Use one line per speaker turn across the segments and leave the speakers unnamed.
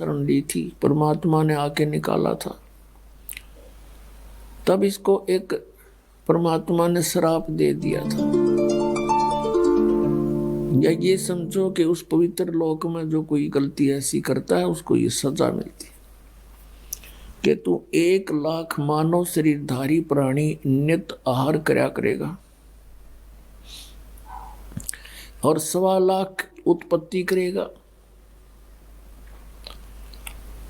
शरण ली थी, परमात्मा ने आके निकाला था। तब इसको एक परमात्मा ने श्राप दे दिया था, या ये समझो कि उस पवित्र लोक में जो कोई गलती ऐसी करता है उसको ये सजा मिलती है कि तू 1,00,000 मानव शरीरधारी प्राणी नित्य आहार करया करेगा और 1,25,00,000 उत्पत्ति करेगा,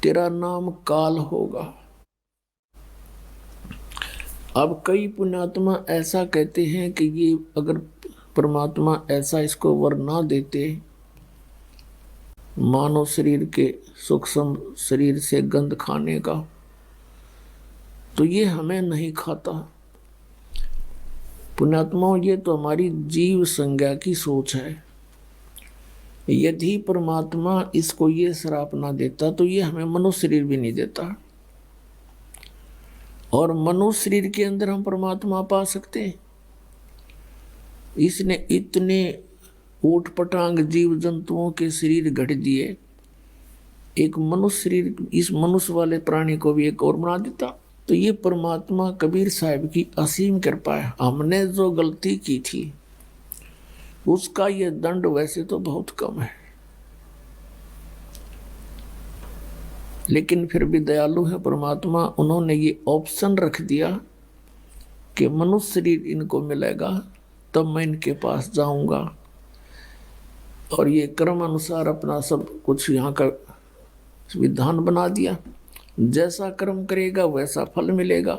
तेरा नाम काल होगा। अब कई पुण्यात्मा ऐसा कहते हैं कि ये अगर परमात्मा ऐसा इसको वर ना देते, मानव शरीर के सूक्ष्म शरीर से गंध खाने का, तो ये हमें नहीं खाता। पुण्यात्माओं, ये तो हमारी जीव संज्ञा की सोच है। यदि परमात्मा इसको ये श्राप ना देता तो ये हमें मनुष्य शरीर भी नहीं देता, और मनुष्य शरीर के अंदर हम परमात्मा पा सकते हैं। इसने इतने ऊट पटांग जीव जंतुओं के शरीर गढ़ दिए, एक मनुष्य शरीर इस मनुष्य वाले प्राणी को भी एक और बना देता। तो ये परमात्मा कबीर साहब की असीम कृपा है। हमने जो गलती की थी उसका ये दंड वैसे तो बहुत कम है, लेकिन फिर भी दयालु है परमात्मा। उन्होंने ये ऑप्शन रख दिया कि मनुष्य शरीर इनको मिलेगा तब मैं इनके पास जाऊंगा, और ये कर्म अनुसार अपना सब कुछ यहाँ का विधान बना दिया। जैसा कर्म करेगा वैसा फल मिलेगा।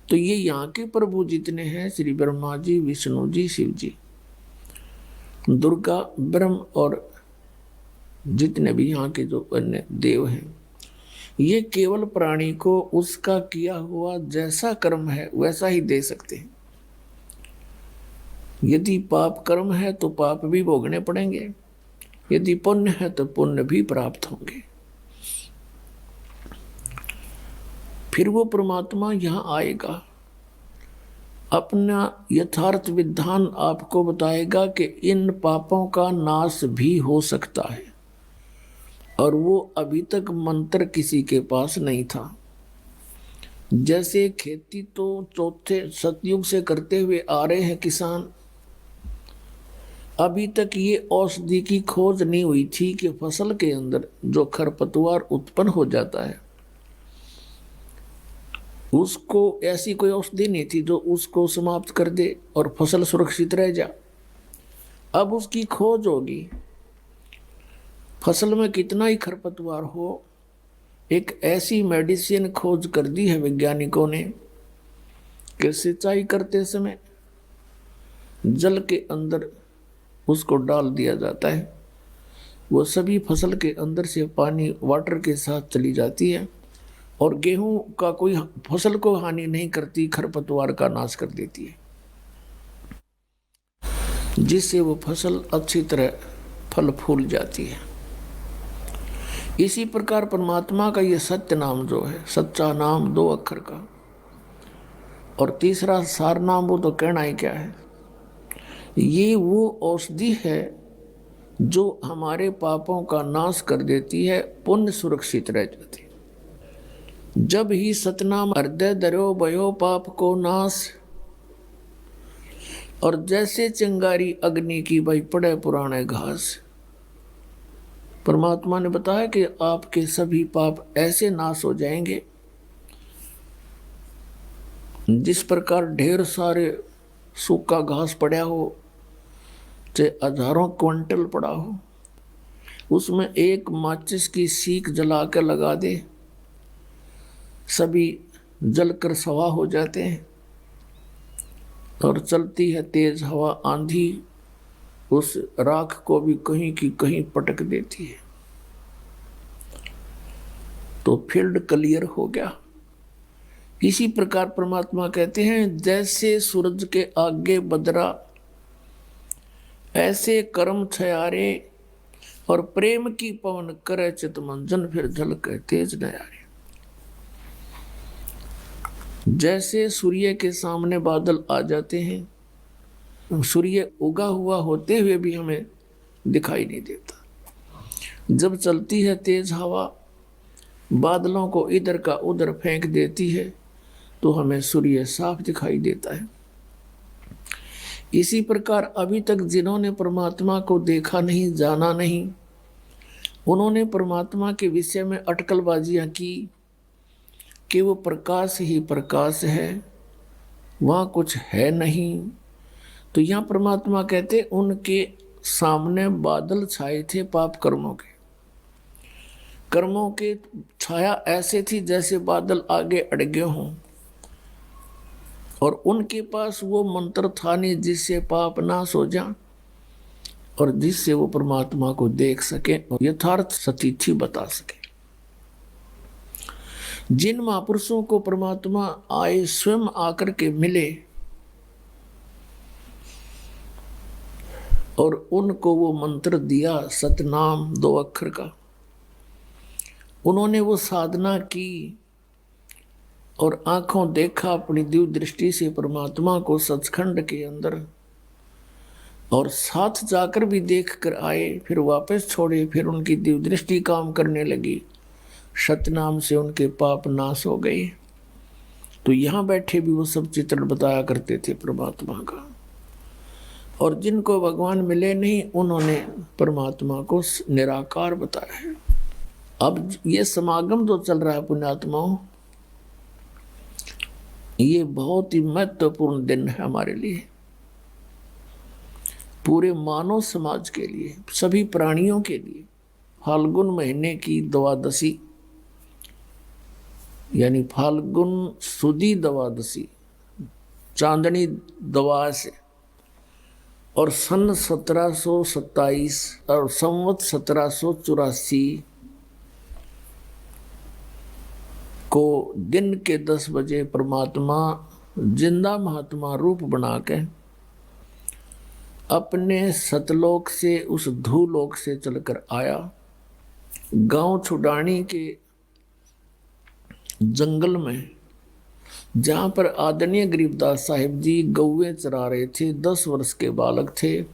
तो ये यहाँ के प्रभु जितने हैं, श्री ब्रह्मा जी, विष्णु जी, शिव जी, दुर्गा, ब्रह्म और जितने भी यहाँ के जो अन्य देव हैं, ये केवल प्राणी को उसका किया हुआ जैसा कर्म है वैसा ही दे सकते हैं। यदि पाप कर्म है तो पाप भी भोगने पड़ेंगे, यदि पुण्य है तो पुण्य भी प्राप्त होंगे। फिर वो परमात्मा यहाँ आएगा, अपना यथार्थ विधान आपको बताएगा कि इन पापों का नाश भी हो सकता है, और वो अभी तक मंत्र किसी के पास नहीं था। जैसे खेती तो चौथे सतयुग से करते हुए आ रहे हैं किसान, अभी तक ये औषधि की खोज नहीं हुई थी कि फसल के अंदर जो खरपतवार उत्पन्न हो जाता है उसको ऐसी कोई औषधि नहीं थी जो उसको समाप्त कर दे और फसल सुरक्षित रह जा। अब उसकी खोज होगी। फसल में कितना ही खरपतवार हो, एक ऐसी मेडिसिन खोज कर दी है वैज्ञानिकों ने कि सिंचाई करते समय जल के अंदर उसको डाल दिया जाता है, वो सभी फसल के अंदर से पानी वाटर के साथ चली जाती है, और गेहूं का कोई फसल को हानि नहीं करती, खरपतवार का नाश कर देती है, जिससे वो फसल अच्छी तरह फल फूल जाती है। इसी प्रकार परमात्मा का ये सत्य नाम जो है, सच्चा नाम 2 अक्षर का, और तीसरा सार नाम, वो तो कहना ही क्या है। ये वो औषधि है जो हमारे पापों का नाश कर देती है, पुण्य सुरक्षित रह जाती है। जब ही सतनाम हृदय धरो भयो पाप को नाश, और जैसे चिंगारी अग्नि की भाई पड़े पुराने घास। परमात्मा ने बताया कि आपके सभी पाप ऐसे नाश हो जाएंगे जिस प्रकार ढेर सारे सूखा घास पड़ा हो, चाहे हजारों क्विंटल पड़ा हो, उसमें एक माचिस की सीख जला कर लगा दे, सभी जलकर सवा हो जाते हैं, और चलती है तेज हवा आंधी, उस राख को भी कहीं की कहीं पटक देती है, तो फील्ड क्लियर हो गया। इसी प्रकार परमात्मा कहते हैं, जैसे सूरज के आगे बदरा, ऐसे कर्म छयारे, और प्रेम की पवन करे चित मंजन, फिर झलके तेज नयारे। जैसे सूर्य के सामने बादल आ जाते हैं, सूर्य उगा हुआ होते हुए भी हमें दिखाई नहीं देता। जब चलती है तेज हवा बादलों को इधर का उधर फेंक देती है तो हमें सूर्य साफ दिखाई देता है। इसी प्रकार अभी तक जिन्होंने परमात्मा को देखा नहीं, जाना नहीं, उन्होंने परमात्मा के विषय में अटकलबाजियां की कि वो प्रकाश ही प्रकाश है, वहाँ कुछ है नहीं। तो यहाँ परमात्मा कहते उनके सामने बादल छाए थे पाप कर्मों के छाया ऐसे थी जैसे बादल आगे अड़गे हों, और उनके पास वो मंत्र था नहीं जिससे पाप नाश हो जा और जिससे वो परमात्मा को देख सके और यथार्थ सतीथि बता सके। जिन महापुरुषों को परमात्मा आए स्वयं आकर के मिले और उनको वो मंत्र दिया सतनाम 2 अक्षर का, उन्होंने वो साधना की और आंखों देखा अपनी दिव्य दृष्टि से परमात्मा को सचखंड के अंदर, और साथ जाकर भी देख कर आए, फिर वापस छोड़े, फिर उनकी दिव्य दृष्टि काम करने लगी, सतनाम से उनके पाप नाश हो गए। तो यहाँ बैठे भी वो सब चित्रण बताया करते थे परमात्मा का, और जिनको भगवान मिले नहीं उन्होंने परमात्मा को निराकार बताया है। अब ये समागम जो चल रहा है पुण्यात्माओं, ये बहुत ही महत्वपूर्ण दिन है हमारे लिए, पूरे मानव समाज के लिए, सभी प्राणियों के लिए। फाल्गुन महीने की द्वादशी यानी फाल्गुन सुदी द्वादशी, चांदनी द्वादश, और सन 1727 और संवत 1784 को दिन के 10 बजे परमात्मा जिंदा महात्मा रूप बना के अपने सतलोक से, उस धूलोक से चलकर आया। गांव छुडानी के जंगल में, जहाँ पर आदरणीय गरीबदास साहिब जी गौवे चरा रहे थे, 10 वर्ष के बालक थे,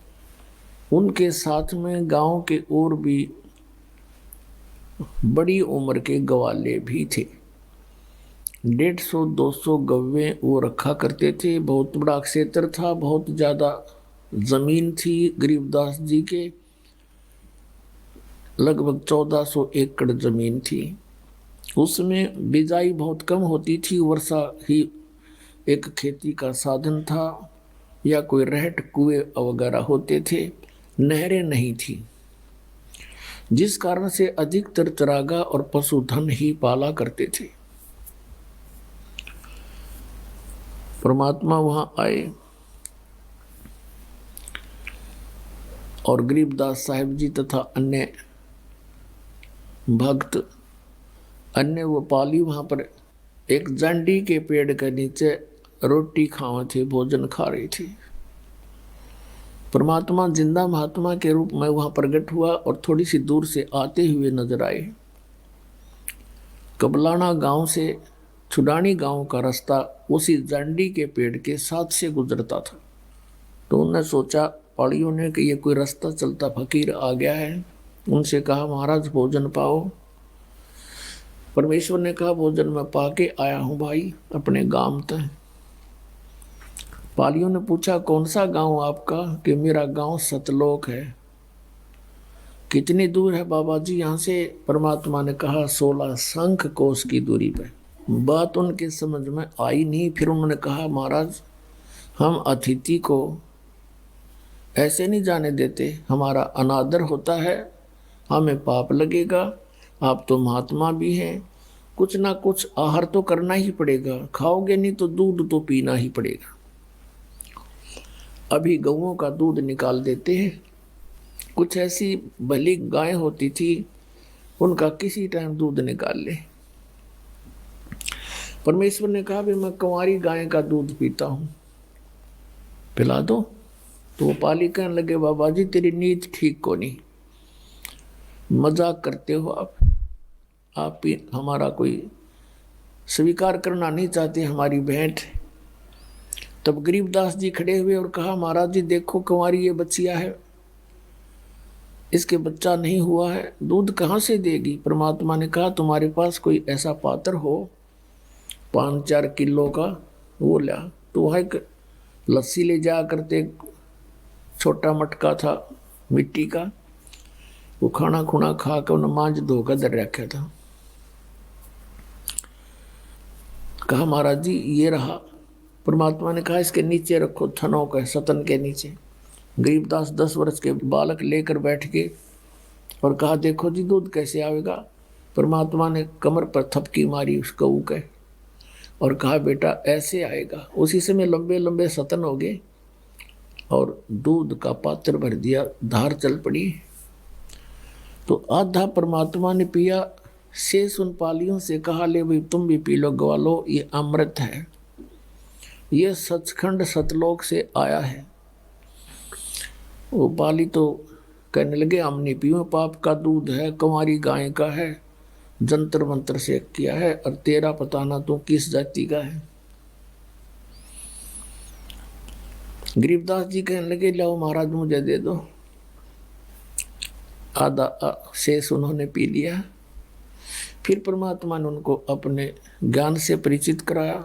उनके साथ में गांव के और भी बड़ी उम्र के ग्वाले भी थे। 150-200 गौवे वो रखा करते थे। बहुत बड़ा क्षेत्र था, बहुत ज़्यादा जमीन थी गरीबदास जी के, लगभग 1400 एकड़ जमीन थी। उसमें बिजाई बहुत कम होती थी, वर्षा ही एक खेती का साधन था, या कोई रहट कुएं वगैरह होते थे, नहरें नहीं थी, जिस कारण से अधिकतर चरागा और पशुधन ही पाला करते थे। परमात्मा वहां आए और गरीबदास साहिब जी तथा अन्य भक्त, अन्य वो पाली वहां पर एक जंडी के पेड़ के नीचे रोटी खावा थे, भोजन खा रही थी। परमात्मा जिंदा महात्मा के रूप में वहां प्रकट हुआ और थोड़ी सी दूर से आते हुए नजर आए। कबलाना गांव से छुडानी गांव का रास्ता उसी जंडी के पेड़ के साथ से गुजरता था। तो उन्होंने सोचा, पाड़ियों ने, कि ये कोई रास्ता चलता फकीर आ गया है। उनसे कहा, महाराज भोजन पाओ। परमेश्वर ने कहा, भोजन मैं पाके आया हूँ भाई, अपने गांव तक। पालियों ने पूछा, कौन सा गांव आपका? कि मेरा गांव सतलोक है। कितनी दूर है बाबा जी यहाँ से? परमात्मा ने कहा, 16 शंख कोस की दूरी पे। बात उनके समझ में आई नहीं। फिर उन्होंने कहा, महाराज हम अतिथि को ऐसे नहीं जाने देते, हमारा अनादर होता है, हमें पाप लगेगा। आप तो महात्मा भी हैं, कुछ ना कुछ आहार तो करना ही पड़ेगा, खाओगे नहीं तो दूध तो पीना ही पड़ेगा। अभी गौओं का दूध निकाल देते हैं। कुछ ऐसी भली गाय होती थी, उनका किसी टाइम दूध निकाल ले। परमेश्वर ने कहा, भी मैं कुंवारी गाय का दूध पीता हूँ, पिला दो। तो वो पाली कहने लगे, बाबा जी तेरी नीयत ठीक को नहीं, मजाक करते हो आप भी हमारा कोई स्वीकार करना नहीं चाहते हमारी भेंट। तब गरीबदास जी खड़े हुए और कहा, महाराज जी देखो कुंवारी ये बच्चिया है, इसके बच्चा नहीं हुआ है, दूध कहाँ से देगी। परमात्मा ने कहा तुम्हारे पास कोई ऐसा पात्र हो 5-4 किलो का, वो ला। तो वह एक लस्सी ले जा करते, छोटा मटका था मिट्टी का, वो खाना खुना खा कर उन्हें मांझ धोकर दर रखा था। कहा महाराज जी ये रहा। परमात्मा ने कहा इसके नीचे रखो, थनों के सतन के नीचे। गरीबदास 10 वर्ष के बालक लेकर बैठ गए और कहा देखो जी दूध कैसे आएगा। परमात्मा ने कमर पर थपकी मारी उस गऊ के और कहा बेटा ऐसे आएगा। उसी समय लंबे लंबे सतन हो गए और दूध का पात्र भर दिया, धार चल पड़ी। तो आधा परमात्मा ने पिया, शेष उन पालियों से कहा ले भाई तुम भी पी लो ग्वालो, ये अमृत है, ये सचखंड सतलोक से आया है। वो पाली तो कहने लगे हम नहीं पियो, पाप का दूध है, कुंवारी गाय का है, जंतर मंत्र से किया है, और तेरा पता ना तू किस जाति का है। गरीबदास जी कहने लगे लाओ महाराज मुझे दे दो। आधा शेष उन्होंने पी लिया। फिर परमात्मा ने उनको अपने ज्ञान से परिचित कराया।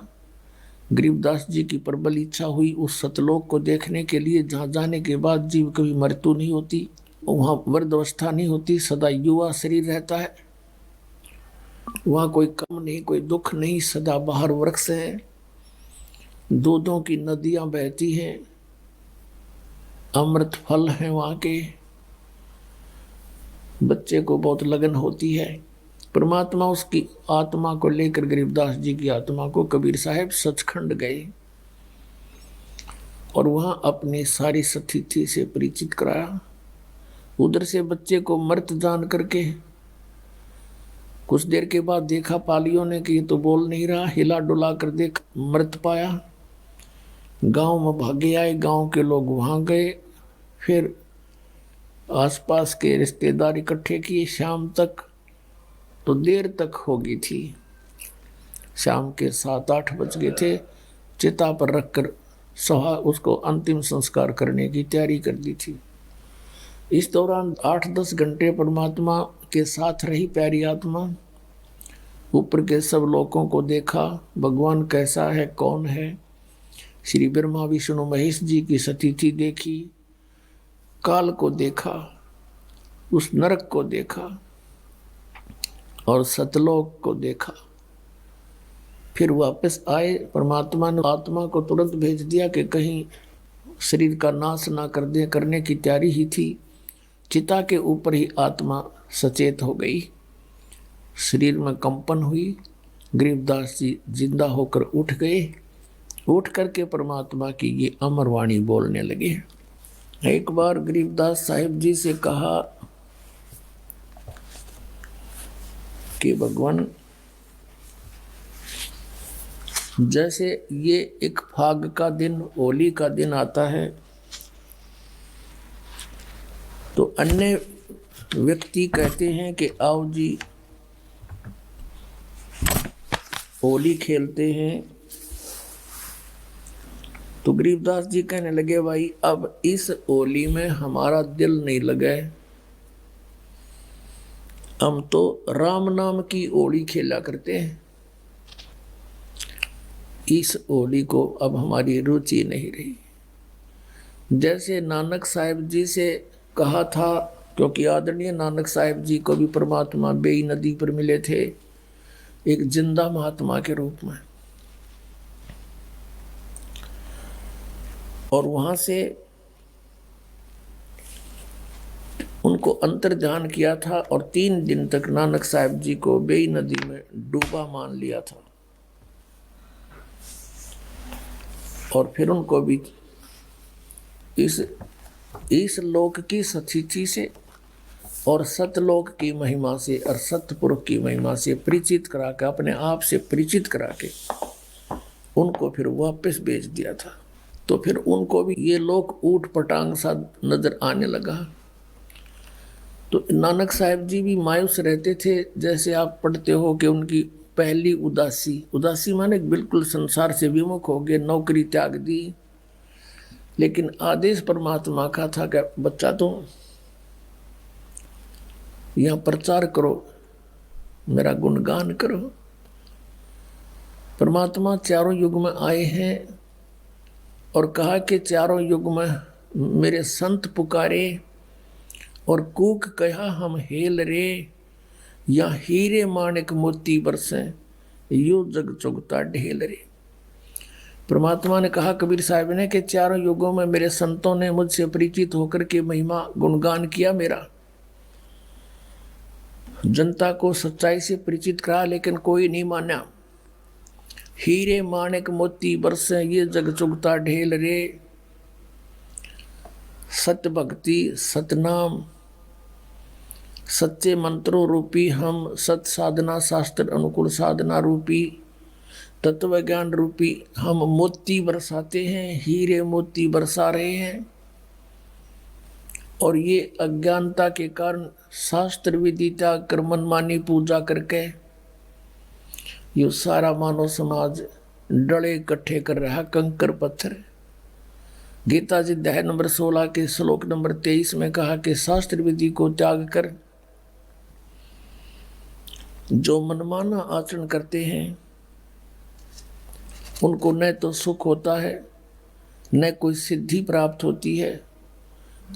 गरीबदास जी की प्रबल इच्छा हुई उस सतलोक को देखने के लिए, जहाँ जाने के बाद जीव कभी मृत्यु नहीं होती, वहाँ वृद्धावस्था नहीं होती, सदा युवा शरीर रहता है। वहाँ कोई कम नहीं, कोई दुख नहीं, सदा बाहर वृक्ष है, दूधों की नदियाँ बहती हैं, अमृत फल हैं वहाँ के, बच्चे को बहुत लगन होती है। परमात्मा उसकी आत्मा को लेकर, गरीबदास जी की आत्मा को कबीर साहब सचखंड गए और वहाँ अपनी सारी स्थिति से परिचित कराया। उधर से बच्चे को मृत जान करके कुछ देर के बाद देखा पालियों ने कि ये तो बोल नहीं रहा, हिला डुला कर देख मृत पाया। गांव में भागे आए, गांव के लोग वहाँ गए, फिर आसपास के रिश्तेदार इकट्ठे किए। शाम तक तो देर तक हो गई थी, शाम के 7-8 बज गए थे। चिता पर रखकर उसको अंतिम संस्कार करने की तैयारी कर दी थी। इस दौरान 8-10 घंटे परमात्मा के साथ रही प्यारी आत्मा। ऊपर के सब लोगों को देखा, भगवान कैसा है, कौन है। श्री ब्रह्मा विष्णु महेश जी की स्थिति देखी, काल को देखा, उस नरक को देखा और सतलोक को देखा। फिर वापस आए। परमात्मा ने आत्मा को तुरंत भेज दिया कि कहीं शरीर का नाश ना कर दे, करने की तैयारी ही थी। चिता के ऊपर ही आत्मा सचेत हो गई, शरीर में कंपन हुई। गरीबदास जी जिंदा होकर उठ गए। उठ करके परमात्मा की ये अमर वाणी बोलने लगे। एक बार गरीबदास साहिब जी से कहा कि भगवान जैसे ये एक फाग का दिन, होली का दिन आता है, तो अन्य व्यक्ति कहते हैं कि आओ जी होली खेलते हैं। तो गरीबदास जी कहने लगे भाई अब इस होली में हमारा दिल नहीं लगा, हम तो राम नाम की होली खेला करते हैं, इस होली को अब हमारी रुचि नहीं रही। जैसे नानक साहिब जी से कहा था, क्योंकि आदरणीय नानक साहिब जी को भी परमात्मा बेई नदी पर मिले थे एक जिंदा महात्मा के रूप में, और वहां से उनको अंतर्ध्यान किया था और 3 दिन तक नानक साहिब जी को बेई नदी में डूबा मान लिया था। और फिर उनको भी इस लोक की स्थिति से और सतलोक की महिमा से और सतपुरुष की महिमा से परिचित करा के, अपने आप से परिचित करा के उनको फिर वापस भेज दिया था। तो फिर उनको भी ये लोक ऊट पटांग सा नजर आने लगा। तो नानक साहिब जी भी मायूस रहते थे। जैसे आप पढ़ते हो कि उनकी पहली उदासी माने बिल्कुल संसार से विमुख हो गए, नौकरी त्याग दी। लेकिन आदेश परमात्मा का था कि बच्चा यहाँ प्रचार करो, मेरा गुणगान करो। परमात्मा चारों युग में आए हैं और कहा कि चारों युग में मेरे संत पुकारे और कूक कहा हम हेल रे, या हीरे माणिक मोती बरसे यो जग चुगता ढेल रे। परमात्मा ने कहा कबीर साहब ने कि चारों युगों में मेरे संतों ने मुझसे परिचित होकर के महिमा गुणगान किया मेरा, जनता को सच्चाई से परिचित करा, लेकिन कोई नहीं माना। हीरे माणिक मोती बरसे ये जग चुगता ढेल रे। सत्य भक्ति सतनाम सच्चे मंत्रों रूपी हम, सत साधना शास्त्र अनुकूल साधना रूपी, तत्व ज्ञान रूपी हम मोती बरसाते हैं, हीरे मोती बरसा रहे हैं। और ये अज्ञानता के कारण शास्त्र विधि त्याग कर मनमानी पूजा करके ये सारा मानव समाज डले इकट्ठे कर रहा, कंकर पत्थर। गीता जी अध्याय नंबर 16 के श्लोक नंबर 23 में कहा कि शास्त्र विधि को त्याग कर जो मनमाना आचरण करते हैं उनको न तो सुख होता है, न कोई सिद्धि प्राप्त होती है,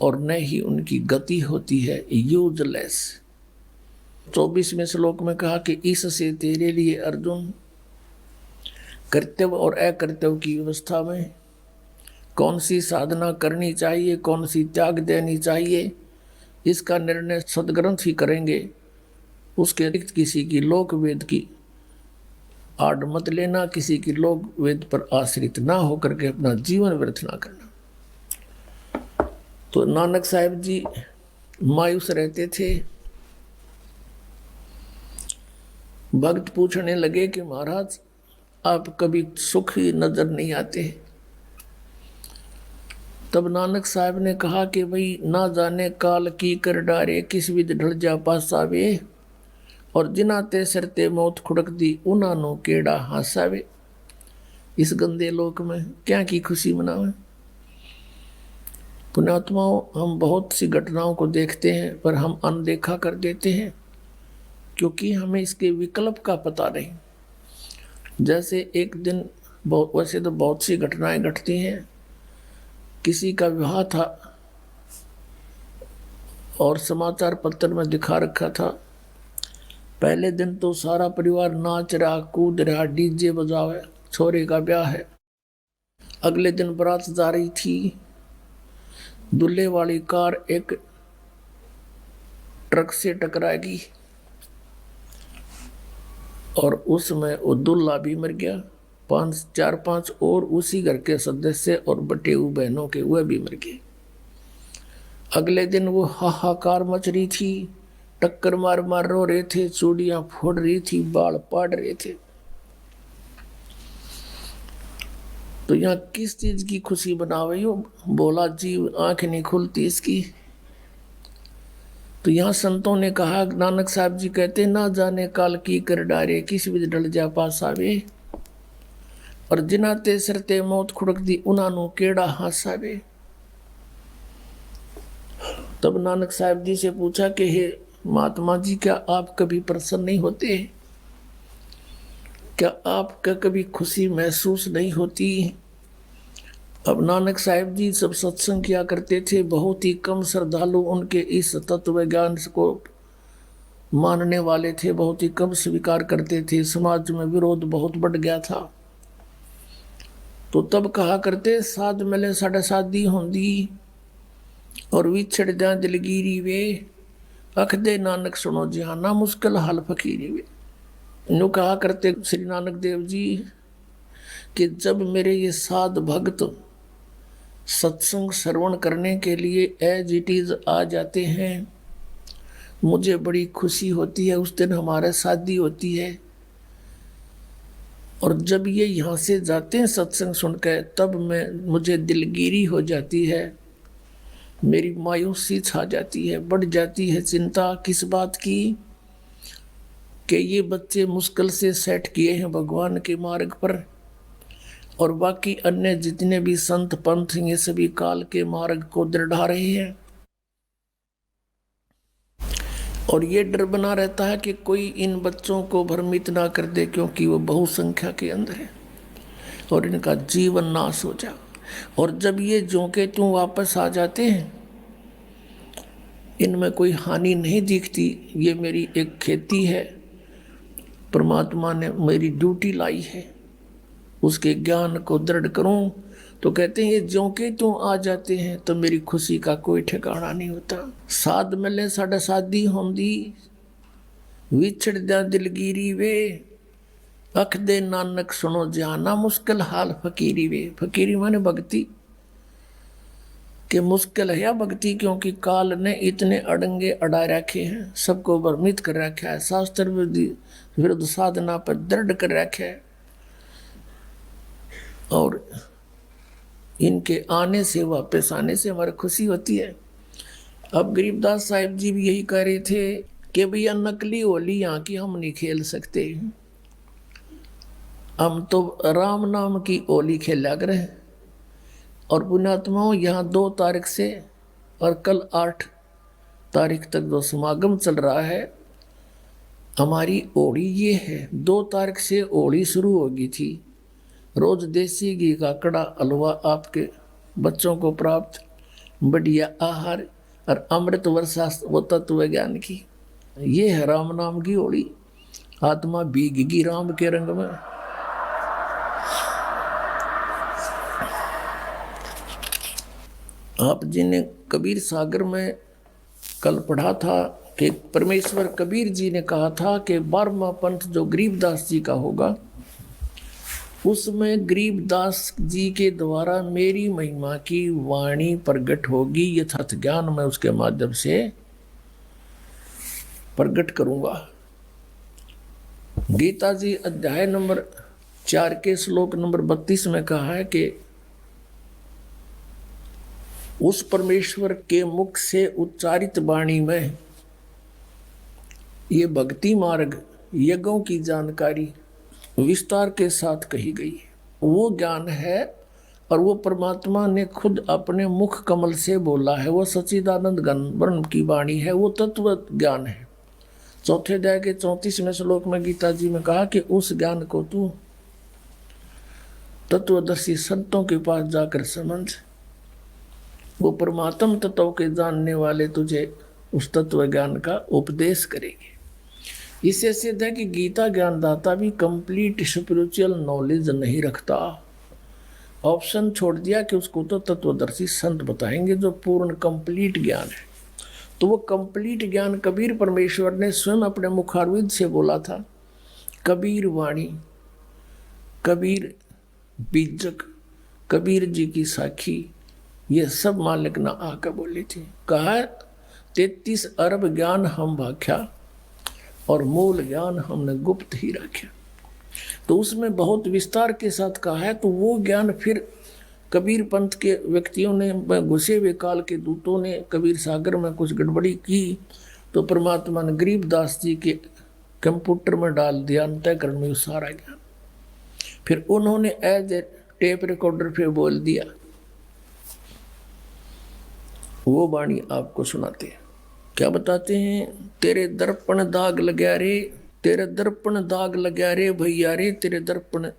और न ही उनकी गति होती है, यूजलेस। 24वें श्लोक में कहा कि इससे तेरे लिए अर्जुन कर्तव्य और अकर्तव्य की व्यवस्था में कौन सी साधना करनी चाहिए, कौन सी त्याग देनी चाहिए, इसका निर्णय सदग्रंथ ही करेंगे। उसके अतिरिक्त किसी की लोक वेद की आड़ मत लेना, किसी की लोक वेद पर आश्रित ना होकर के अपना जीवन व्यर्थ ना करना। तो नानक साहब जी मायूस रहते थे। भक्त पूछने लगे कि महाराज आप कभी सुखी नजर नहीं आते। तब नानक साहब ने कहा कि भाई ना जाने काल की कर डारे, किस विध ढल जा पासावे, और जिना ते सरते मौत खुड़क दी उन्होंने केड़ा हासावे। इस गंदे लोक में क्या की खुशी मनावे। पुण्यात्माओं, हम बहुत सी घटनाओं को देखते हैं पर हम अनदेखा कर देते हैं क्योंकि हमें इसके विकल्प का पता नहीं। जैसे एक दिन वैसे तो बहुत सी घटनाएं घटती हैं। किसी का विवाह था और समाचार पत्र में दिखा रखा था। पहले दिन तो सारा परिवार नाच रहा, कूद रहा, डीजे बजावे, छोरे का ब्याह है। अगले दिन बारात जा रही थी। दूल्हे वाली कार एक ट्रक से टकराएगी और उसमें वो दूल्हा भी मर गया, 4-5 और उसी घर के सदस्य और बटे हुए बहनों के वह भी मर गए। अगले दिन वो हाहाकार मच रही थी, टक्कर मार मार रो रहे थे, चूड़ियां फोड़ रही थी, बाल पाड़ रहे थे। तो यहाँ किस चीज की खुशी बनावे हो, बोला जीव आंख नहीं खुलती इसकी। तो यहाँ संतों ने कहा, नानक साहब जी कहते ना जाने काल की कर डारे, किस विध ढल जा पासावे, और जिना ते सरते मौत खुड़क दी उन्होंने केड़ा हासावे। तब नानक साहब जी से पूछा कि हे महात्मा जी, क्या आप कभी प्रसन्न नहीं होते? क्या आपका कभी खुशी महसूस नहीं होती? अब नानक साहब जी सब सत्संग किया करते थे। बहुत ही कम श्रद्धालु उनके इस तत्व ज्ञान को मानने वाले थे, बहुत ही कम स्वीकार करते थे। समाज में विरोध बहुत बढ़ गया था। तो तब कहा करते, साध मिले साढ़े शादी होंदी और विछड़ जा दिलगिरी वे, अख दे नानक सुनो जिहाना मुश्किल हाल फकीरी वे। यूँ कहा करते श्री नानक देव जी कि जब मेरे ये साध भक्त सत्संग श्रवण करने के लिए एज इट इज आ जाते हैं, मुझे बड़ी खुशी होती है। उस दिन हमारा शादी होती है और जब ये यहाँ से जाते हैं सत्संग सुनकर, तब मुझे दिलगिरी हो जाती है, मेरी मायूसी छा जाती है, बढ़ जाती है चिंता। किस बात की? कि ये बच्चे मुश्किल से सेट किए हैं भगवान के मार्ग पर, और बाकी अन्य जितने भी संत पंथ ये सभी काल के मार्ग को दृढ़ा रहे हैं। और ये डर बना रहता है कि कोई इन बच्चों को भ्रमित ना कर दे, क्योंकि वो बहुसंख्या के अंदर है और इनका जीवन नाश हो जाए। और जब ये ज्यों के त्यों वापस आ जाते हैं, इनमें कोई हानि नहीं दिखती। ये मेरी एक खेती है, परमात्मा ने मेरी ड्यूटी लाई है, उसके ज्ञान को दृढ़ करूं। तो कहते हैं ये ज्यों के त्यों आ जाते हैं तो मेरी खुशी का कोई ठिकाना नहीं होता। साध मिले साढ़े शादी होंदी, विछड़ दिया दिलगिरी वे, अख दे नानक सुनो जाना मुश्किल हाल फकीरी वे। फकीरी माने भक्ति के मुश्किल है या भक्ति, क्योंकि काल ने इतने अड़ंगे अड़ा रखे हैं, सबको भ्रमित कर रखा है, शास्त्र विरुद्ध साधना पर दृढ़ कर रखा है। और इनके आने से, वापस आने से हमारी खुशी होती है। अब गरीबदास साहिब जी भी यही कह रहे थे कि भैया नकली होली यहाँ की हम नहीं खेल सकते, हम तो राम नाम की होली खेला करें। और पुण्यात्माओं, यहाँ 2 तारीख से और कल 8 तारीख तक जो समागम चल रहा है, हमारी होली ये है। 2 तारीख से होली शुरू होगी थी। रोज देसी घी का कड़ा हलवा आपके बच्चों को प्राप्त, बढ़िया आहार और अमृत वर्षा वो तत्व ज्ञान की। ये है राम नाम की होली। आत्मा भीगेगी राम के रंग में। आप जी ने कबीर सागर में कल पढ़ा था कि परमेश्वर कबीर जी ने कहा था कि 12वां पंथ जो गरीबदास जी का होगा, उसमें गरीबदास जी के द्वारा मेरी महिमा की वाणी प्रकट होगी। यथार्थ ज्ञान मैं उसके माध्यम से प्रकट करूंगा। गीता जी अध्याय नंबर 4 के श्लोक नंबर 32 में कहा है कि उस परमेश्वर के मुख से उच्चारित वाणी में ये भक्ति मार्ग यज्ञों की जानकारी विस्तार के साथ कही गई है। वो ज्ञान है और वो परमात्मा ने खुद अपने मुख कमल से बोला है। वो सच्चिदानंद घन ब्रह्म की वाणी है, वो तत्व ज्ञान है। 4 अध्याय के 34वें श्लोक में गीता जी में कहा कि उस ज्ञान को तू तत्वदर्शी संतों के पास जाकर समझ, वो परमात्म तत्व के जानने वाले तुझे उस तत्व ज्ञान का उपदेश करेंगे। इससे सिद्ध है कि गीता ज्ञानदाता भी कंप्लीट स्पिरिचुअल नॉलेज नहीं रखता। ऑप्शन छोड़ दिया कि उसको तो तत्वदर्शी संत बताएंगे जो पूर्ण कंप्लीट ज्ञान है। तो वो कंप्लीट ज्ञान कबीर परमेश्वर ने स्वयं अपने मुखारविंद से बोला था। कबीर वाणी, कबीर बीजक, कबीर जी की साखी, ये सब मालिक ना आकर बोली थी। कहा 33 अरब ज्ञान हम भाख्या और मूल ज्ञान हमने गुप्त ही रखा। तो उसमें बहुत विस्तार के साथ कहा है। तो वो ज्ञान फिर कबीर पंथ के व्यक्तियों ने, घुसे हुए काल के दूतों ने कबीर सागर में कुछ गड़बड़ी की तो परमात्मा ने गरीबदास जी के कंप्यूटर में डाल दिया अंतःकरण में सारा ज्ञान। फिर उन्होंने एज ए टेप रिकॉर्डर पे बोल दिया। वो वाणी आपको सुनाते हैं। क्या बताते हैं? तेरे दर्पण दाग लग्या रे, तेरे दर्पण दाग लग्या रे भैया रे, तेरे दर्पण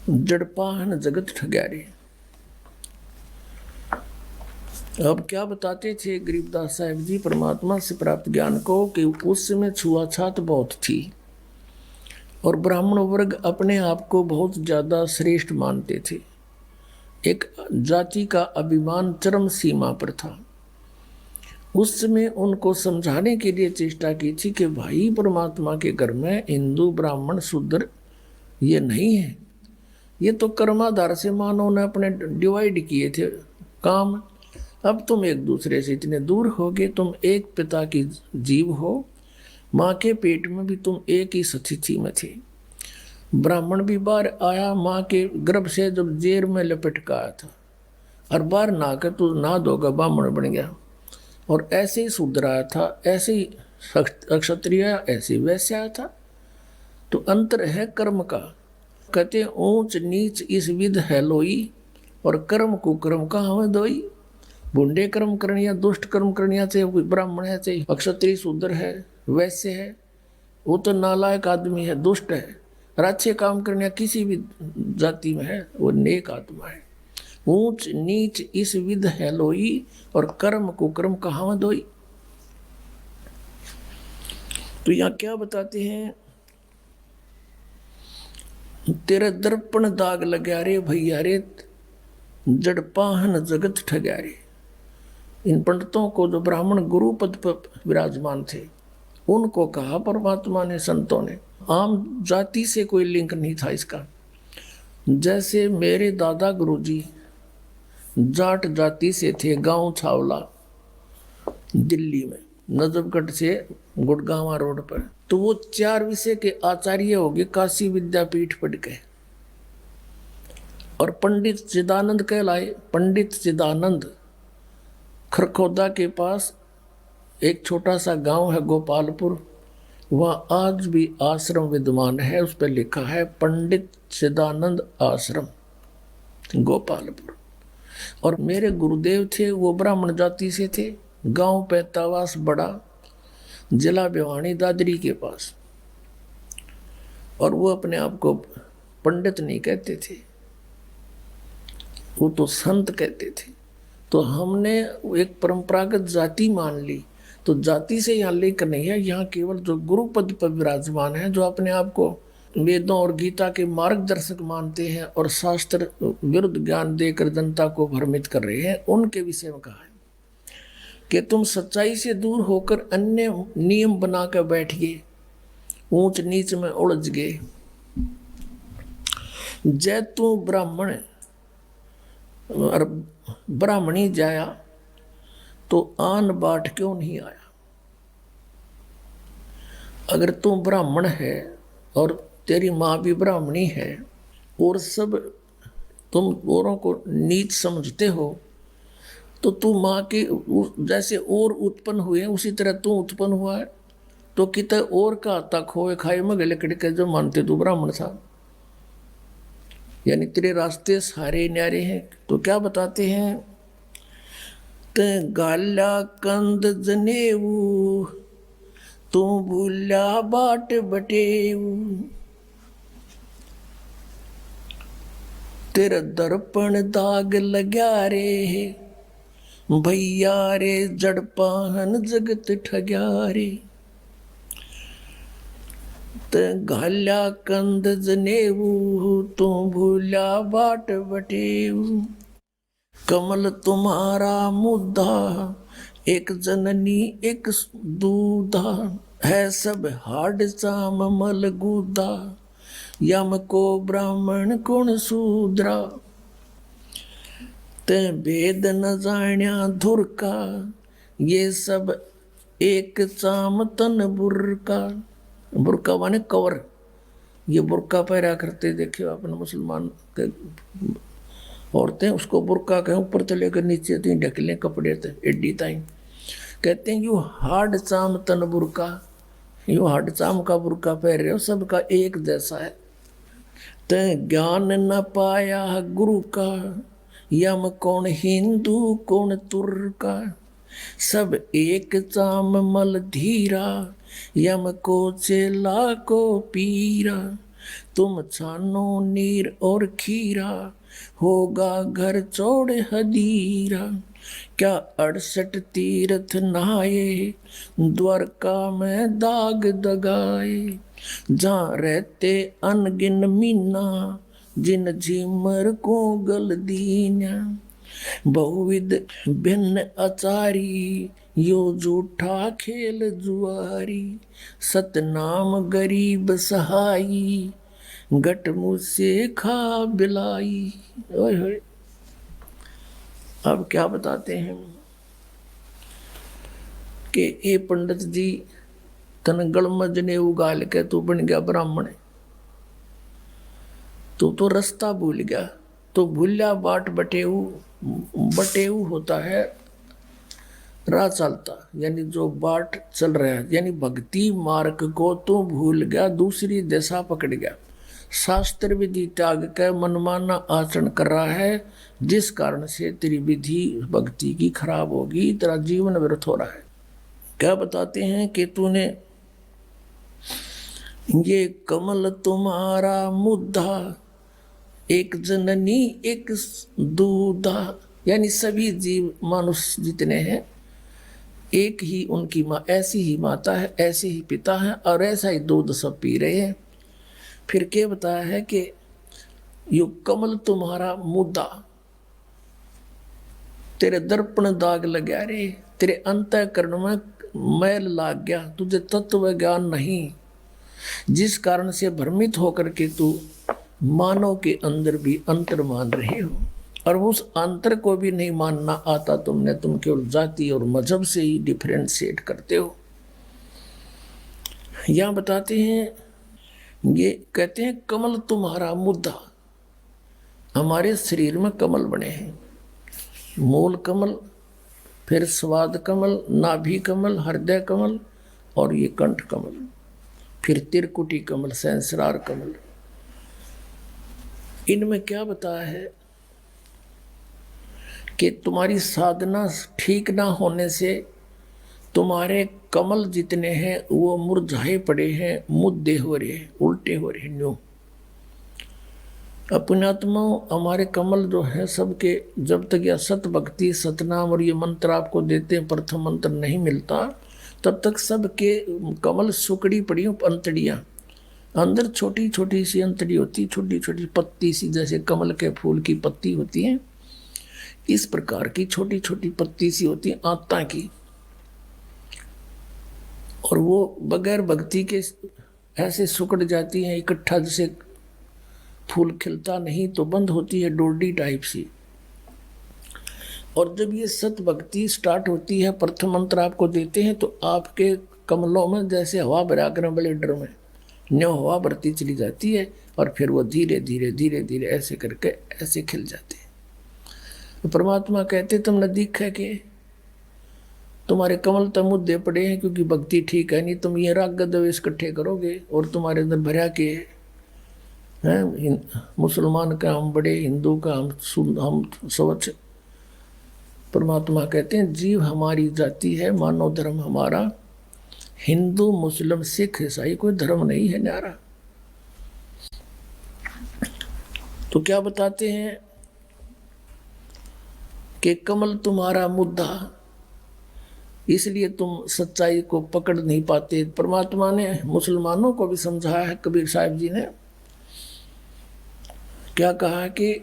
जड़पाहन जगत ठग्या रे। अब क्या बताते थे गरीबदास साहिब जी परमात्मा से प्राप्त ज्ञान को कि उस समय छुआछात बहुत थी और ब्राह्मण वर्ग अपने आप को बहुत ज्यादा श्रेष्ठ मानते थे। एक जाति का अभिमान चरम सीमा पर था। उस समय उनको समझाने के लिए चेष्टा की थी कि भाई परमात्मा के घर में हिंदू ब्राह्मण शूद्र ये नहीं है, ये तो कर्माधार से मानव ने अपने डिवाइड किए थे काम। अब तुम एक दूसरे से इतने दूर हो गए, तुम एक पिता की जीव हो, माँ के पेट में भी तुम एक ही स्थिति में थे। ब्राह्मण भी बाहर आया माँ के गर्भ से जब जेर में लपेट का आया था और बाहर ना कर तू ना धोगा ब्राह्मण बन गया। और ऐसे ही शूद्र आया था, ऐसे ही क्षत्रिय, ऐसे वैसे आया था। तो अंतर है कर्म का। कहते ऊंच नीच इस विध है लोई और कर्म कुकर्म का हमें दोई। बुंडे कर्म करनिया, दुष्ट कर्म करनिया, चाहे कोई ब्राह्मण है, चाहे क्षत्रिय शूद्र है, वैसे है, वो तो नालायक आदमी है, दुष्ट है। और अच्छे काम करने किसी भी जाति में है, वो नेक आत्मा है। ऊंच नीच इस विध है लोई, और कर्म को कर्म कहाँ दोई। तो यहाँ क्या बताते हैं, तेरे दर्पण दाग लग्या रे भैया रे, जड़पाहन जगत ठग्या रे। इन पंडितों को, जो ब्राह्मण गुरु पद पर विराजमान थे, उनको कहा परमात्मा ने, संतों ने। आम जाति से कोई लिंक नहीं था इसका। जैसे मेरे दादा गुरुजी जाट जाति से थे, गांव छावला दिल्ली में, नजफगढ़ से गुड़गांवा रोड पर। तो वो 4 विषय के आचार्य हो गए, काशी विद्यापीठ पढ़ के, और पंडित चिदानंद कहलाए। पंडित चिदानंद खरखोदा के पास एक छोटा सा गांव है गोपालपुर, वहाँ आज भी आश्रम विद्यमान है, उस पर लिखा है पंडित चिदानंद आश्रम गोपालपुर। और मेरे गुरुदेव थे, वो ब्राह्मण जाति से थे, गांव पैतावास बड़ा, जिला भिवानी दादरी के पास। और वो अपने आप को पंडित नहीं कहते थे, वो तो संत कहते थे। तो हमने एक परंपरागत जाति मान ली। तो जाति से यहाँ लिंक नहीं है, यहाँ केवल जो गुरु पद पर विराजमान है, जो अपने आप को वेदों और गीता के मार्गदर्शक मानते हैं और शास्त्र विरुद्ध ज्ञान देकर जनता को भ्रमित कर रहे हैं, उनके विषय में कहा है कि तुम सच्चाई से दूर होकर अन्य नियम बनाकर बैठ गए, ऊंच नीच में उलझ गए। जय तू ब्राह्मण और ब्राह्मणी जाया, तो आन बाट क्यों नहीं आया। अगर तू ब्राह्मण है और तेरी माँ भी ब्राह्मणी है, और सब तुम औरों को नीच समझते हो, तो तू माँ की जैसे और उत्पन्न हुए उसी तरह तू उत्पन्न हुआ है। तो कित और का आता खोए खाए में गले कड़के, जो मानते तू ब्राह्मण था, यानी तेरे रास्ते सारे न्यारे हैं। तो क्या बताते हैं, ते गाला कंद जनेऊ, तू भूला बाट बटेऊ। तेरा दर्पण दाग लग्या रे भैया रे, जड़पाहन जगत ठग्या रे। ते घाल्या कंद जनेऊ, तू भूला बाट बटेऊ। कमल तुम्हारा मुद्दा, एक जननी एक दूधा, है सब हाड चाम मल गुदा, यम को ब्राह्मण कुण शूद्रा। ते भेद न जाण्या धुर का, ये सब एक चाम तन बुरका। बुरका माने कवर, ये बुरका पहरा करते देखे अपने मुसलमान के औरतें, उसको बुरका के ऊपर से लेकर नीचे तक ढकले कपड़े थे एड्डी ताई। कहते हैं यू हार्ड चाम तन बुरका, यू हार्ड चाम का बुरका पहन रहे हो, सबका एक जैसा है। ते ज्ञान न पाया गुरु का, यम कौन हिंदू कौन तुर्का। सब एक चाम मल धीरा, यम को चेला को पीरा। तुम छानो नीर और खीरा, होगा घर चौड़ हदीरा। क्या 68 तीर्थ नहाए, द्वारका में दाग दगाए। जहाँ रहते अनगिन मीना, जिन झिमर को गल दीना। बहुविध भिन्न आचारी, यो झूठा खेल जुआरी। सतनाम गरीब सहाई, गट मुझसे खा बिलाई। ओए होए, अब क्या बताते हैं कि ए पंडित जी, तन गलमज ने उगाल के तू बन गया ब्राह्मण, तू तो रास्ता भूल गया। तो भूल्या बाट बटेऊ, बटेऊ होता है राह चलता, यानी जो बाट चल रहा है, यानी भक्ति मार्ग को तू भूल गया, दूसरी दिशा पकड़ गया। शास्त्र विधि त्याग कर मनमाना आचरण कर रहा है, जिस कारण से तेरी विधि भक्ति की खराब होगी, तेरा जीवन व्यर्थ हो रहा है। क्या बताते हैं कि तूने ये कमल तुम्हारा मुद्दा, एक जननी एक दूधा, यानी सभी जीव मनुष्य जितने हैं एक ही उनकी माँ, ऐसी ही माता है, ऐसे ही पिता है और ऐसा ही दूध सब पी रहे हैं। फिर क्या बताया है कि यो कमल तुम्हारा मुद्दा, तेरे दर्पण दाग लगा रे, तेरे अंतःकरण में मैल लाग गया, तुझे तत्व ज्ञान नहीं, जिस कारण से भ्रमित होकर के तू मानव के अंदर भी अंतर मान रहे हो, और उस अंतर को भी नहीं मानना आता तुमने, तुम केवल जाति और मजहब से ही डिफरेंशिएट करते हो। यहां बताते हैं, ये कहते हैं कमल तुम्हारा मुद्दा, हमारे शरीर में कमल बने हैं, मूल कमल, फिर स्वाद कमल, नाभि कमल, हृदय कमल और ये कंठ कमल, फिर त्रिकुटी कमल, सहस्रार कमल। इनमें क्या बताया है कि तुम्हारी साधना ठीक ना होने से तुम्हारे कमल जितने हैं वो मुरझाए पड़े हैं, मुद्दे हो रहे हैं, उल्टे हो रहे हैं। न्यू अपने आत्मा हमारे कमल जो है सबके, जब तक यह सत भक्ति सतनाम और ये मंत्र आपको देते हैं, प्रथम मंत्र नहीं मिलता, तब तक सबके कमल सुकड़ी पड़ी हो, अंतड़ियाँ अंदर छोटी छोटी सी अंतड़ी होती, छोटी छोटी पत्ती सी, जैसे कमल के फूल की पत्ती होती है, इस प्रकार की छोटी छोटी पत्ती सी होती है आत्ता की, और वो बगैर भक्ति के ऐसे सुकड़ जाती हैं इकट्ठा, जैसे फूल खिलता नहीं तो बंद होती है, डोरडी टाइप सी। और जब ये सत भक्ति स्टार्ट होती है, प्रथम मंत्र आपको देते हैं, तो आपके कमलों में जैसे हवा भरा कर ब्लेडर में न्यो हवा भरती चली जाती है, और फिर वो धीरे धीरे धीरे धीरे ऐसे करके ऐसे खिल जाते हैं। तो परमात्मा कहते तुमने देखा कि तुम्हारे कमल तो मुद्दे पड़े हैं, क्योंकि भक्ति ठीक है नहीं, तुम ये राग गद्वेष इकट्ठे करोगे और तुम्हारे अंदर भरा के हैं, मुसलमान का हम बड़े, हिंदू का हम स्वच्छ। परमात्मा कहते हैं जीव हमारी जाति है, मानव धर्म हमारा, हिंदू मुस्लिम सिख ईसाई कोई धर्म नहीं है न्यारा। तो क्या बताते हैं कि कमल तुम्हारा मुद्दा, इसलिए तुम सच्चाई को पकड़ नहीं पाते। परमात्मा ने मुसलमानों को भी समझाया है, कबीर साहिब जी ने क्या कहा कि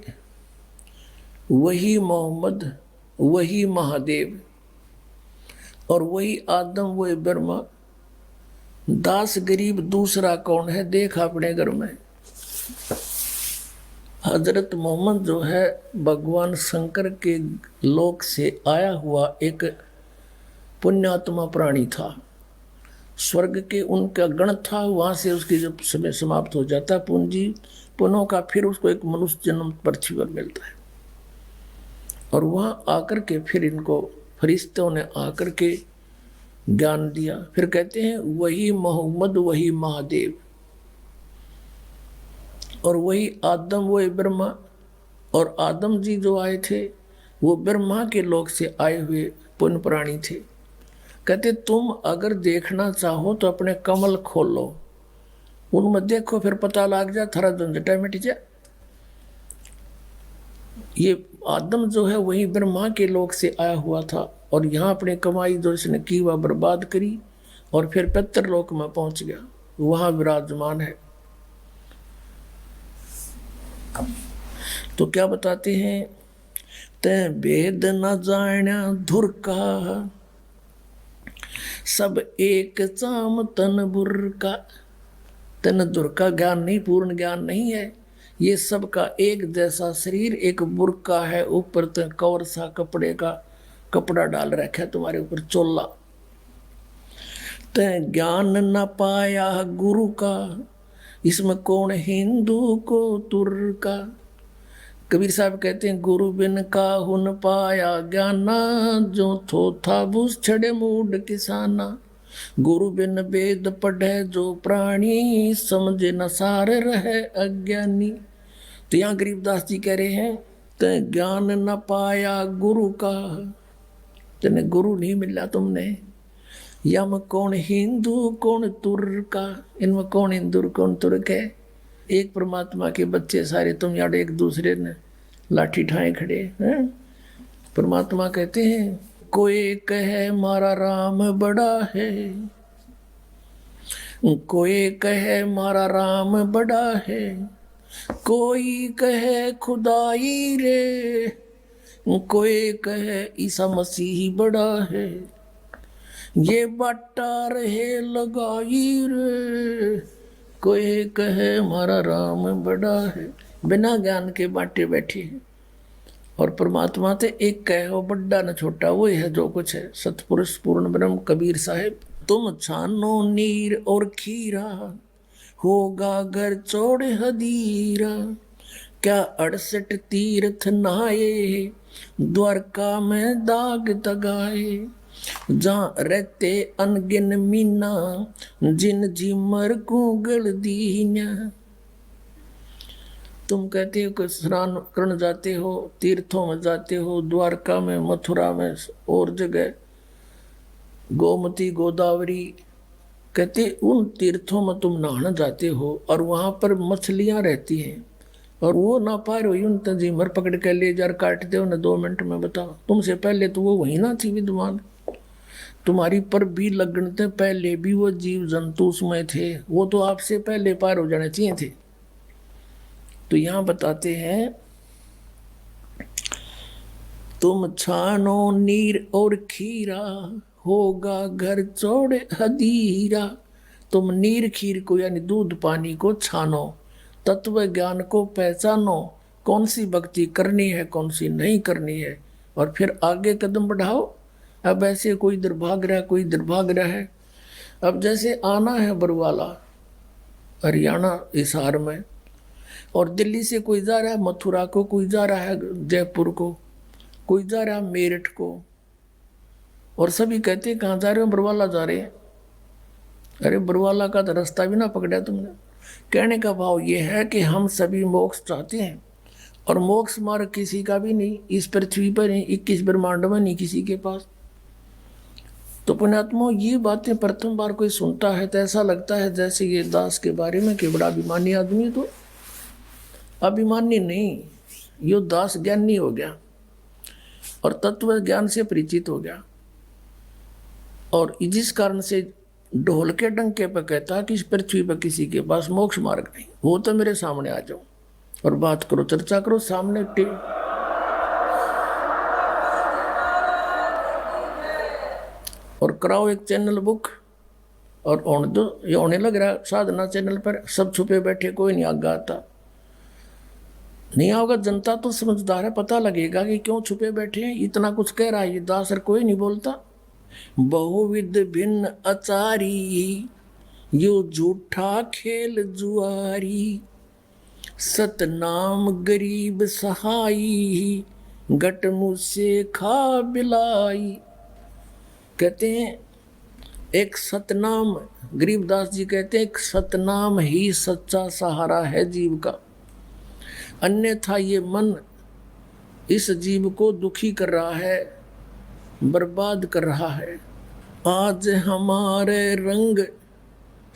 वही मोहम्मद, वही महादेव और वही आदम, वही ब्रह्मा, दास गरीब दूसरा कौन है, देख अपने घर में। हजरत मोहम्मद जो है भगवान शंकर के लोक से आया हुआ एक पुण्यात्मा प्राणी था, स्वर्ग के उनका गण था, वहाँ से उसकी जब समय समाप्त हो जाता पूंजी पुनः का, फिर उसको एक मनुष्य जन्म पृथ्वी पर मिलता है, और वहाँ आकर के फिर इनको फरिश्तों ने आकर के ज्ञान दिया। फिर कहते हैं वही मोहम्मद, वही महादेव और वही आदम, वही ब्रह्मा। और आदम जी जो आए थे वो ब्रह्मा के लोक से आए हुए पुण्य प्राणी थे। कहते तुम अगर देखना चाहो तो अपने कमल खोलो, उनमें देखो, फिर पता लग जा, थारा झंझटा मिट जा। ये आदम जो है वही ब्रह्मा के लोक से आया हुआ था, और यहाँ अपने कमाई जो इसने की वह बर्बाद करी, और फिर पितृलोक में पहुंच गया, वहां विराजमान है। तो क्या बताते हैं, तै भेद न जाण्या धुर का, सब एक चाम तन बुर का। तन दुर का ज्ञान नहीं, पूर्ण ज्ञान नहीं है, ये सब का एक जैसा शरीर, एक बुरका है, ऊपर तक कवर सा कपड़े का कपड़ा डाल रखा है तुम्हारे ऊपर, चोला। तै ज्ञान न पाया गुरु का, इसमें कौन हिंदू को तुर का। कबीर साहब कहते हैं गुरु बिन का हुन पाया ज्ञाना, जो थो था बुस छड़े मूड किसाना। गुरु बिन वेद पढ़े जो प्राणी, समझे न सार रहे अज्ञानी। तो यहाँ गरीबदास जी कह रहे हैं, ते ज्ञान न पाया गुरु का, तेने गुरु नहीं मिला तुमने। यम कौन हिंदू कौन तुर्क, इनमें कौन हिंदू कौन तुर्क है? एक परमात्मा के बच्चे सारे, तुम यार एक दूसरे ने लाठी ठाए खड़े हैं। परमात्मा कहते हैं, कोई कहे मारा राम बड़ा है, कोई कहे मारा राम बड़ा है, कोई कहे खुदाई रे, कोई कहे ईसा मसीह बड़ा है। ये बाटा रहे लगाई रे, कोई कहे हमारा राम बड़ा है। बिना ज्ञान के बाटे बैठी है। और परमात्मा ते एक कहे हो, बड़ा न छोटा, वो है जो कुछ है। सतपुरुष पूर्ण ब्रह्म कबीर साहिब, तुम छानो नीर और खीरा, होगा घर चौड़ हदीरा। क्या 68 तीर्थ नहाए, द्वारका में दाग तगाए। जहाँ रहते अनगिन मीना, जिन जिमर को गल दीना। तुम कहते हो कि स्नान करने जाते हो, तीर्थों में जाते हो, द्वारका में, मथुरा में और जगह, गोमती गोदावरी, कहते उन तीर्थों में तुम नहाने जाते हो और वहां पर मछलियां रहती हैं और वो ना पा रही, उन तंजीमर पकड़ के ले जार काट दो ना 2 मिनट में। बताओ, तुमसे पहले तो वो वही ना थी विद्वान, तुम्हारी पर भी लगने पहले भी वो जीव जंतु उसमें थे, वो तो आपसे पहले पार हो जाने चाहिए थे। तो यहां बताते हैं, तुम छानो नीर और खीरा, होगा घर चौड़े हदीरा। तुम नीर खीर को यानी दूध पानी को छानो, तत्व ज्ञान को पहचानो, कौन सी भक्ति करनी है कौन सी नहीं करनी है, और फिर आगे कदम बढ़ाओ। अब ऐसे कोई इधर भाग रहा है, कोई इधर भाग रहा है। अब जैसे आना है बरवाला हरियाणा हिसार में, और दिल्ली से कोई जा रहा है मथुरा को, कोई जा रहा है जयपुर को, कोई जा रहा है मेरठ को, और सभी कहते हैं कहाँ जा रहे हो? बरवाला जा रहे हैं। अरे बरवाला का तो रास्ता भी ना पकड़ा तुमने। कहने का भाव ये है कि हम सभी मोक्ष चाहते हैं, और मोक्ष मार्ग किसी का भी नहीं, इस पृथ्वी पर नहीं, 21 ब्रह्मांड में नहीं किसी के पास। तो पुण्यात्मा, ये बातें प्रथम बार कोई सुनता है तो ऐसा लगता है जैसे ये दास के बारे में कि बड़ा अभिमानी आदमी है। तो अभिमानी नहीं, यो दास ज्ञानी हो गया और तत्व ज्ञान से परिचित हो गया, और जिस कारण से ढोल के डंके पर कहता कि इस पृथ्वी पर किसी के पास मोक्ष मार्ग नहीं। वो तो मेरे सामने आ जाओ और बात करो, चर्चा करो सामने और कराओ एक चैनल बुक और होने दो। ये होने लग रहा है साधना चैनल पर, सब छुपे बैठे, कोई नहीं आगा आता। नहीं आओगा, जनता तो समझदार है, पता लगेगा कि क्यों छुपे बैठे हैं। इतना कुछ कह रहा है ये दास, कोई नहीं बोलता। बहुविध भिन्न अचारी, यो झूठा खेल जुआरी। सतनाम गरीब सहाई, घट मुझसे खा बिलाई। कहते हैं एक सतनाम, गरीबदास जी कहते हैं एक सतनाम ही सच्चा सहारा है जीव का, अन्यथा ये मन इस जीव को दुखी कर रहा है, बर्बाद कर रहा है। आज हमारे रंग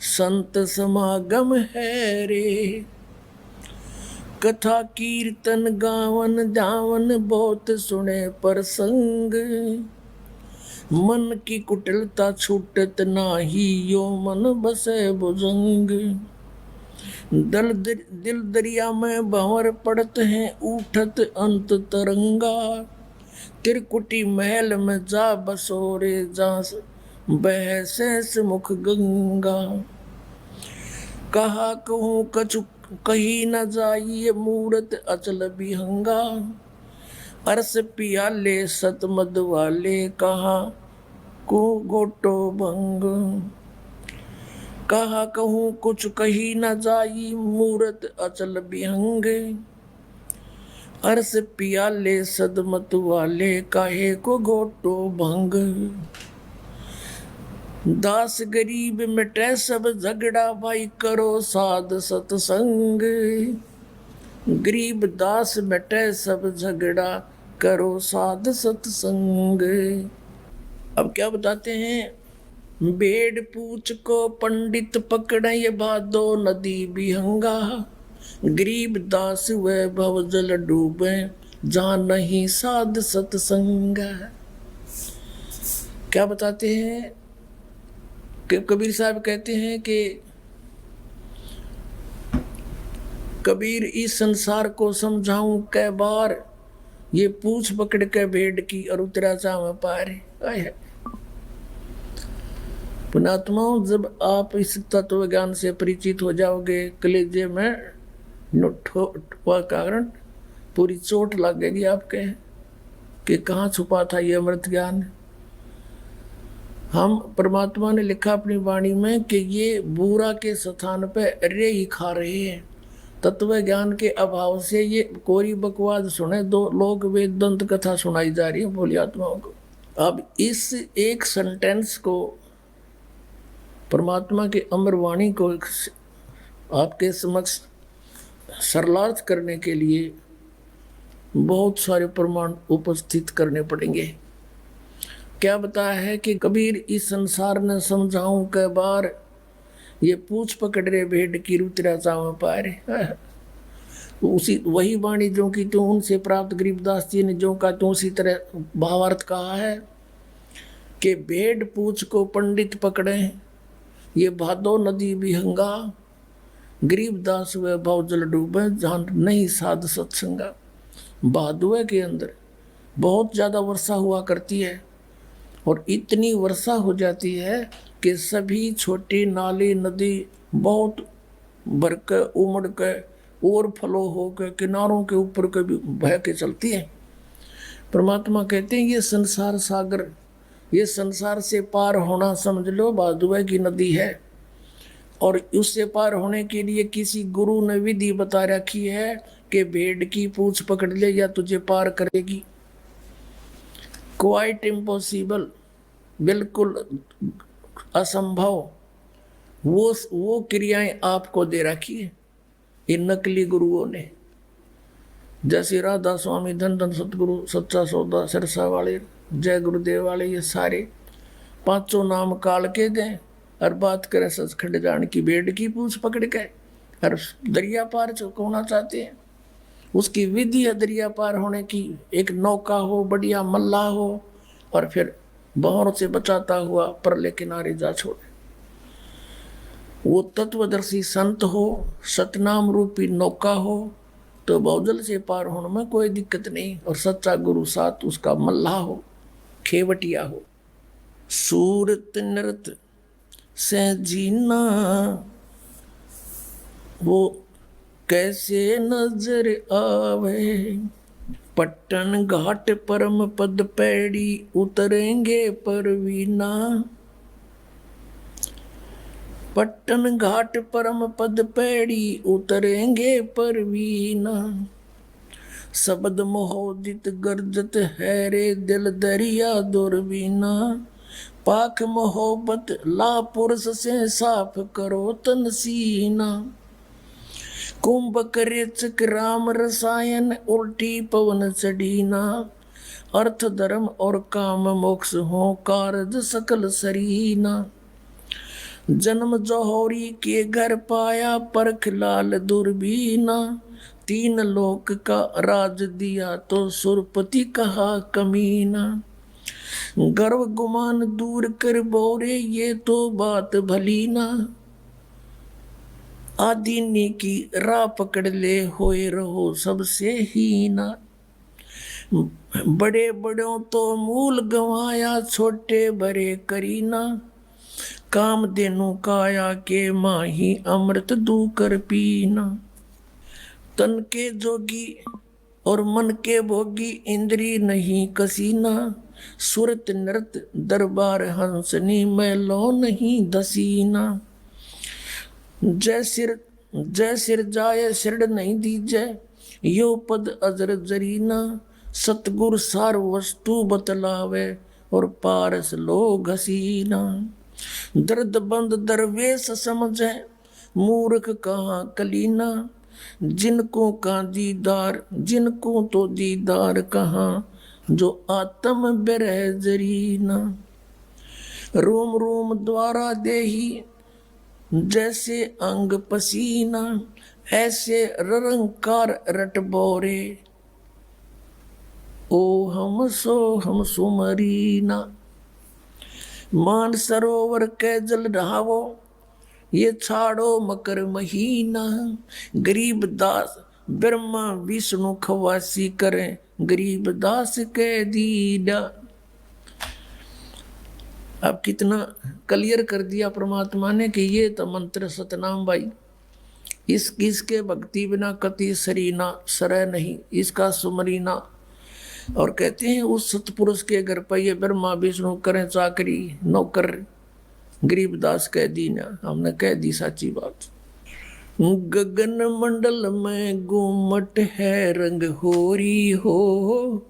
संत समागम है रे, कथा कीर्तन गावन जावन बहुत सुने प्रसंग। मन की कुटिलता छूटत नाही, यो मन बसे भुजंग। दिल दरिया में भंवर पड़त हैं, उठत अंत तरंगा। त्रिकुटी महल में जा बसोरे, जा बह शेष मुख गंगा। कहा कहूँ कछु कही न जाइए, मूरत अचल बिहंगा। अरस पियाले सत मद वाले, कहा को गोटो भंग। कहा कहूँ कुछ कही न जाई, मूरत अचल बिहंग। अरस पियाले सदमत वाले, काहे को गोटो भंग। दास गरीब मिटे सब झगड़ा, भाई करो साध सत्संग। गरीब दास मिटे सब झगड़ा, करो साध सत्संग। अब क्या बताते हैं, भेड़ पूछ को पंडित पकड़े, ये भादो नदी बिहंगा। गरीब दास व भव जल डूबे, जहां नहीं साध सत्संग। क्या बताते हैं कि कबीर साहब कहते हैं कि कबीर इस संसार को समझाऊं कै बार, ये पूछ पकड़ के भेड़ की और उतरा चाव पार। पुणात्माओं, जब आप इस तत्व ज्ञान से परिचित हो जाओगे, कलेजे में कारण पूरी चोट लगेगी आपके कि कहाँ छुपा था ये अमृत ज्ञान। हम परमात्मा ने लिखा अपनी वाणी में कि ये बुरा के स्थान पे रे ही खा रहे हैं। तत्व ज्ञान के अभाव से ये कोरी बकवास सुने, दो लोग वेदांत कथा सुनाई जा रही है भोली आत्माओं को। अब इस एक सेंटेंस को, परमात्मा के अमर वाणी को आपके समक्ष सरलार्थ करने के लिए बहुत सारे प्रमाण उपस्थित करने पड़ेंगे। क्या बताया है कि कबीर इस संसार ने समझाऊं कै बार, ये पूछ पकड़ रे भेड़ की रुतरा चाव पार। उसी वही वाणी जो की तू उनसे प्राप्त गरीबदास जी ने जो का तू उसी तरह भावार्थ कहा है कि भेड़ पूछ को पंडित पकड़े, ये भादो नदी बिहंगा। गरीबदास व भाव जल डूबे, जहां नहीं साध सत्संगा। भादुए के अंदर बहुत ज्यादा वर्षा हुआ करती है और इतनी वर्षा हो जाती है कि सभी छोटी नाली नदी बहुत भर के उमड़ के और फ्लो हो के किनारों के ऊपर के भी बह के चलती है। परमात्मा कहते हैं ये संसार सागर, ये संसार से पार होना समझ लो भादुए की नदी है। और उससे पार होने के लिए किसी गुरु ने विधि बता रखी है कि भेड़ की पूंछ पकड़ ले या तुझे पार करेगी। क्वाइट इम्पॉसिबल, बिल्कुल असंभव, वो क्रियाएं आपको दे रखी है इन नकली गुरुओं ने। जैसे राधा स्वामी, धन धन सतगुरु, सच्चा सौदा, सिरसा वाले, जय गुरुदेव वाले, ये सारे पांचों नाम काल के दें और बात करें सचखंड जान की। भेड़ की पूंछ पकड़ के और दरिया पार होना चाहते हैं, उसकी विधि है दरिया पार होने की। एक नौका हो, बढ़िया मल्ला हो और फिर बहरों से बचाता हुआ परले किनारे जा छोड़े। वो तत्वदर्शी संत हो, सतनाम रूपी नौका हो, तो बहुजल से पार होने में कोई दिक्कत नहीं। और सच्चा गुरु साथ उसका मल्ला हो, खेवटिया हो। सूरत नृत से जीना वो कैसे नजर आवे, पट्टन घाट परम पद पैड़ी, उतरेंगे परवीना। पट्टन घाट परम पद पैड़ी, उतरेंगे परवीना। शब्द मोहोदित गर्जत है रे दिल दरिया दुर्बीना। पाक मोहब्बत ला पुरुष से साफ करो तन सीना। कुंभक रेचक राम रसायन, उल्टी पवन चढ़ीना। अर्थ धर्म और काम मोक्ष हो, कारज सकल सरीना। जन्म जौहरी के घर पाया, परख लाल दुर्बीना। तीन लोक का राज दिया, तो सुरपति कहा कमीना। गर्व गुमान दूर कर बोरे, ये तो बात भली ना। आदीनी की राह पकड़ ले, होए रहो सबसे हीना। बड़े बड़ों तो मूल गंवाया, छोटे बड़े करीना। काम देनु काया के माही, अमृत दू कर पीना। तन के जोगी और मन के भोगी, इंद्री नहीं कसीना। सुरत नृत दरबार हंसनी, मैलो नहीं दसीना। जय सिर जाए सिर नहीं दीजे, यो पद अजर जरीना। सतगुर सार वस्तु बतलावे, और पारस लो घसीना। दर्द बंद दरवेश समझे मूर्ख कहाँ कलीना, जिनको का दीदार जिनको तो दीदार कहाँ, जो आत्म बिरह जरीना। रोम रोम द्वारा देही जैसे अंग पसीना, ऐसे रंकार रट बोरे, ओ हम सुमरीना। मान सरोवर के जल रहावो, ये छाड़ो मकर महीना, गरीब दास ब्रह्मा विष्णु खवासी करें, गरीब दास के दीदा। अब कितना क्लियर कर दिया परमात्मा ने कि ये तो मंत्र सतनाम भाई, इसके भक्ति बिना कति सरीना सरय नहीं, इसका सुमरीना। और कहते हैं उस सतपुरुष के घर पर ये ब्रह्मा विष्णु करें चाकरी नौकर, गरीबदास कह दी ना, हमने कह दी साची बात। गगन मंडल में गुमट है रंग होरी हो,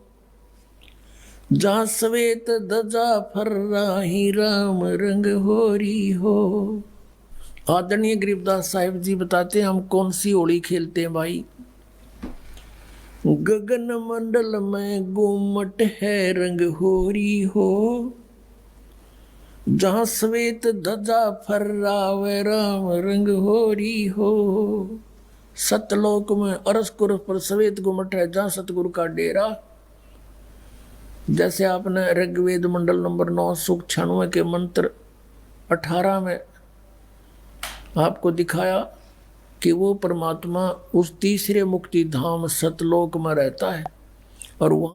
जहाँ श्वेत ध्वजा फर्राही राम रंग होरी हो। आदरणीय गरीबदास साहिब जी बताते हैं हम कौन सी होली खेलते हैं भाई। गगन मंडल में गुमट है रंग होरी हो, जहाँ श्वेत ध्वजा फर्रावे राम रंग होरी हो। सतलोक में अरसकुर पर श्वेत गुमट है, जहाँ सतगुरु का डेरा। जैसे आपने ऋग्वेद मंडल नंबर 9 सूक्त 96 के मंत्र 18 में आपको दिखाया कि वो परमात्मा उस तीसरे मुक्ति धाम सतलोक में रहता है और वह